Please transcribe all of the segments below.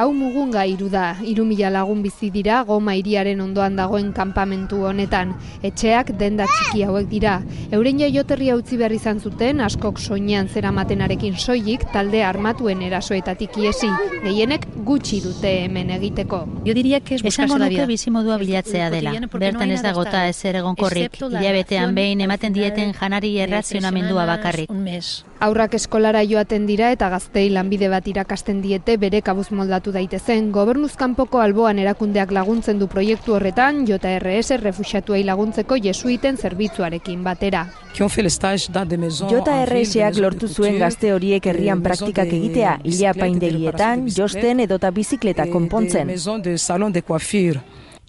Hau Mugunga hiru da, 3.000 lagun bizi dira Goma hiriaren ondoan dagoen kanpamentu honetan. Etxeak denda txiki hauek dira. Euren jaioterria utzi behar izan zuten, askok soinean zeramatenarekin soilik talde armatuen erasoetatik iesi. Gehienek gutxi dute hemen egiteko. Esango nuke bizimodua bilatzea dela. Bertan ez dagota ezer egonkorrik. Hilabetean behin ematen dieten janari errazionamendua bakarrik. Aurrak eskolara joaten dira eta gaztei lanbide bat irakasten diete bere kabuz moldatu daitezen. Gobernuz kanpoko alboan erakundeak laguntzen du proiektu horretan, JRS refuxiatuei laguntzeko jesuiten zerbitzuarekin batera. JRSak lortu zuen gazte horiek herrian praktikak egitea, ile-apaindegietan, josten edota bizikleta konpontzen.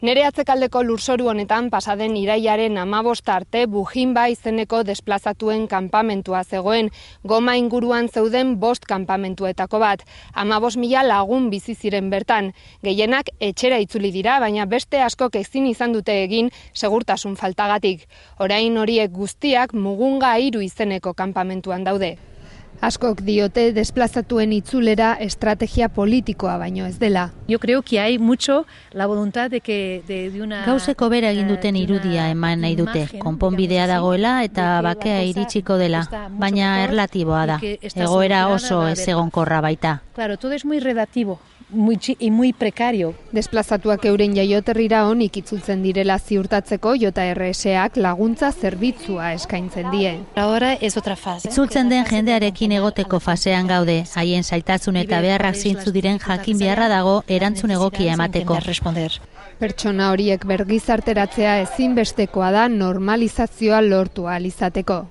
Nere atzekaldeko lurzoru honetan pasaden irailaren 15 arte Bujinba izeneko desplazatuen kanpamentua zegoen. Goma inguruan zeuden 5 kanpamentuetako bat. 15.000 lagun bizi ziren bertan. Gehienak etxera itzuli dira, baina beste askok ezin izan dute egin segurtasun faltagatik. Orain horiek guztiak Mugunga 3 izeneko kanpamentuan daude. Askok diote desplazatuen itzulera estrategia politikoa baino ez dela. Yo creo que hay mucho la voluntad de que de una Gauzeko bera egin duten irudia eman nahi dute. Konponbidea dagoela eta bakea iritsiko dela, baina erlatiboa da. Egoera oso ezegonkorra baita. Claro, todo es muy relativo. Muy precario. Desplazatuak euren jaioterrira onik itzultzen direla ziurtatzeko JRSak laguntza zerbitzua eskaintzen die. Ahora es otra fase. Itzultzen den jendearekin egoteko fasean gaude, haien zailtasun eta beharrak zintzu diren jakin beharra dago erantzun egokia emateko. Pertsona horiek bergizarteratzea ezinbestekoa da normalizazioa lortu ahal izateko.